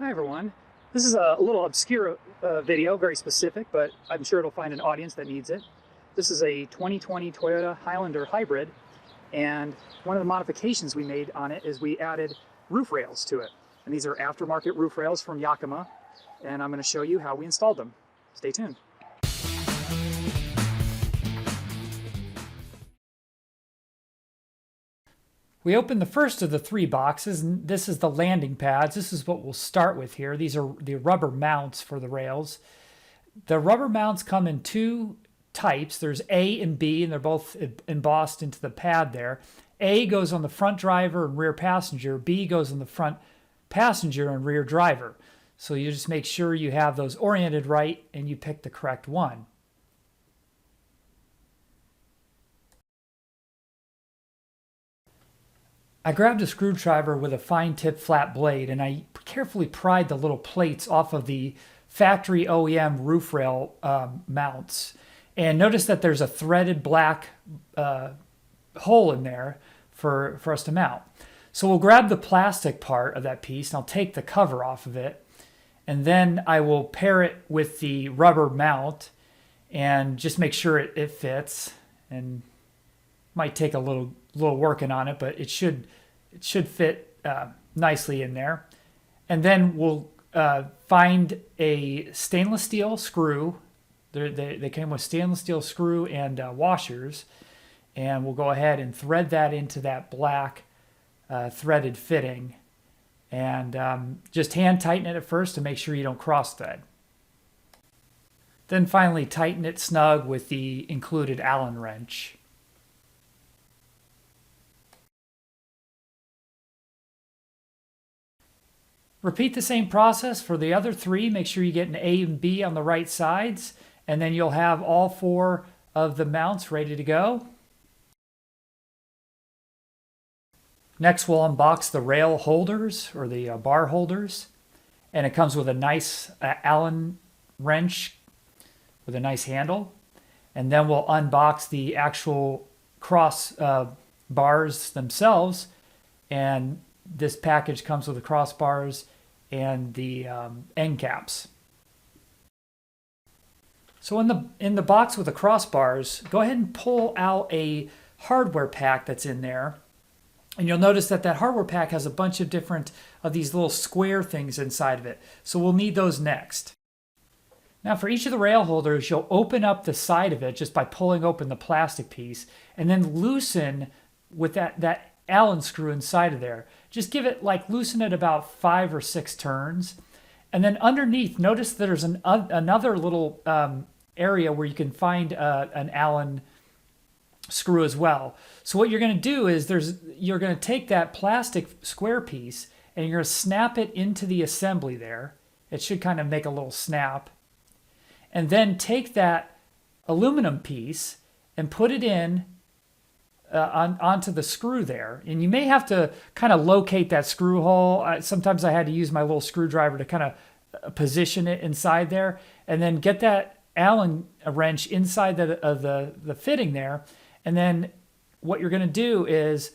Hi everyone. This is a little obscure video, very specific, but I'm sure it'll find an audience that needs it. This is a 2020 Toyota Highlander hybrid, and one of the modifications we made on it is we added roof rails to it. And these are aftermarket roof rails from Yakima, and I'm going to show you how we installed them. Stay tuned. We opened the first of the three boxes, and this is the landing pads. This is what we'll start with here. These are the rubber mounts for the rails. The rubber mounts come in two types. There's A and B, and they're both embossed into the pad there. A goes on the front driver and rear passenger. B goes on the front passenger and rear driver. So you just make sure you have those oriented right and you pick the correct one. I grabbed a screwdriver with a fine tip flat blade, and I carefully pried the little plates off of the factory OEM roof rail mounts. And notice that there's a threaded black hole in there for us to mount. So we'll grab the plastic part of that piece, and I'll take the cover off of it. And then I will pair it with the rubber mount and just make sure it fits. And might take a little working on it, but it should fit nicely in there. And then we'll find a stainless steel screw. They came with stainless steel screw and washers, and we'll go ahead and thread that into that black threaded fitting, and just hand tighten it at first to make sure you don't cross thread. Then finally tighten it snug with the included Allen wrench. Repeat the same process for the other three. Make sure you get an A and B on the right sides, and then you'll have all four of the mounts ready to go. Next, we'll unbox the rail holders, or the bar holders, and it comes with a nice Allen wrench with a nice handle. And then we'll unbox the actual cross bars themselves, and this package comes with the crossbars and the end caps. So in the box with the crossbars, go ahead and pull out a hardware pack that's in there. And you'll notice that hardware pack has a bunch of different of these little square things inside of it. So we'll need those next. Now for each of the rail holders, you'll open up the side of it just by pulling open the plastic piece, and then loosen with that Allen screw inside of there. Just give it, loosen it about 5 or 6 turns. And then underneath, notice that there's another little area where you can find an Allen screw as well. So what you're going to do is you're going to take that plastic square piece and you're going to snap it into the assembly there. It should kind of make a little snap. And then take that aluminum piece and put it in onto the screw there. And you may have to kind of locate that screw hole. Sometimes I had to use my little screwdriver to kind of position it inside there, and then get that Allen wrench inside the fitting there. And then what you're going to do is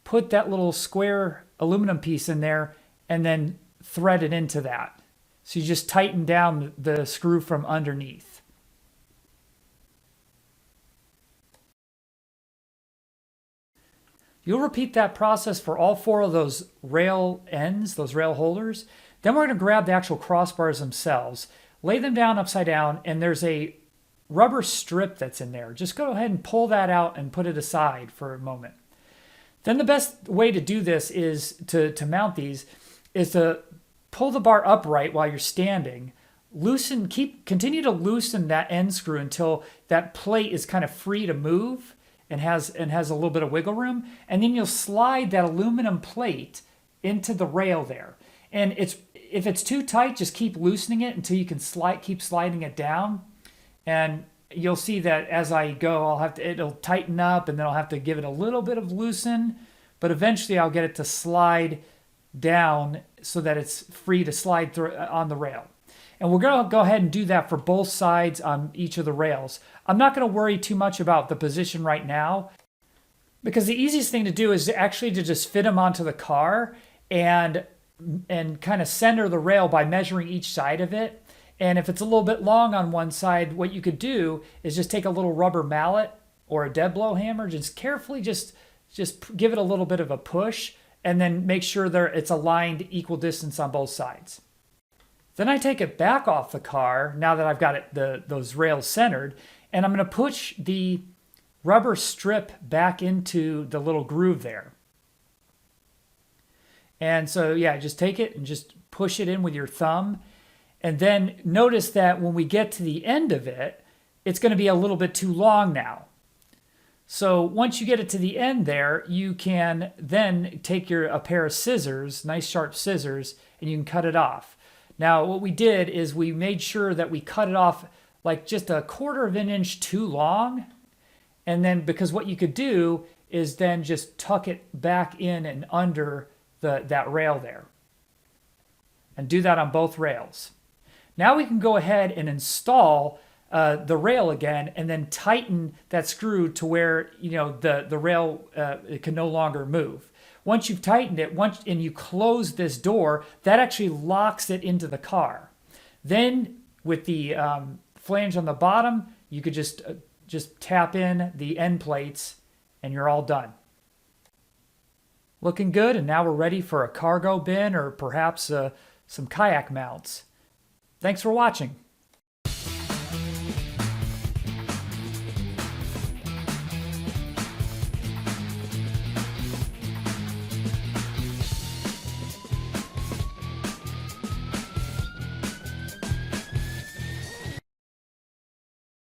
put that little square aluminum piece in there and then thread it into that. So you just tighten down the screw from underneath. You'll repeat that process for all 4 of those rail ends, those rail holders. Then we're going to grab the actual crossbars themselves, lay them down upside down, and there's a rubber strip that's in there. Just go ahead and pull that out and put it aside for a moment. Then the best way to do this is to mount these is to pull the bar upright while you're standing. Continue to loosen that end screw until that plate is kind of free to move and has a little bit of wiggle room, and then you'll slide that aluminum plate into the rail there. And if it's too tight, just keep loosening it until you can keep sliding it down. And you'll see that as I go, it'll tighten up, and then I'll have to give it a little bit of loosen, but eventually I'll get it to slide down so that it's free to slide through on the rail. And we're going to go ahead and do that for both sides on each of the rails. I'm not going to worry too much about the position right now, because the easiest thing to do is actually to just fit them onto the car, and and kind of center the rail by measuring each side of it. And if it's a little bit long on one side, what you could do is just take a little rubber mallet or a dead blow hammer, just carefully just give it a little bit of a push, and then make sure it's aligned equal distance on both sides. Then I take it back off the car, now that I've got those rails centered, and I'm going to push the rubber strip back into the little groove there. And so, yeah, just take it and just push it in with your thumb. And then notice that when we get to the end of it, it's going to be a little bit too long now. So once you get it to the end there, you can then take a pair of scissors, nice sharp scissors, and you can cut it off. Now, what we did is we made sure that we cut it off like just a quarter of an inch too long. And then because what you could do is then just tuck it back in and under that rail there. And do that on both rails. Now we can go ahead and install the rail again, and then tighten that screw to where the rail it can no longer move. Once you've tightened it, and you close this door, that actually locks it into the car. Then with the flange on the bottom, you could just tap in the end plates, and you're all done. Looking good, and now we're ready for a cargo bin or perhaps some kayak mounts. Thanks for watching.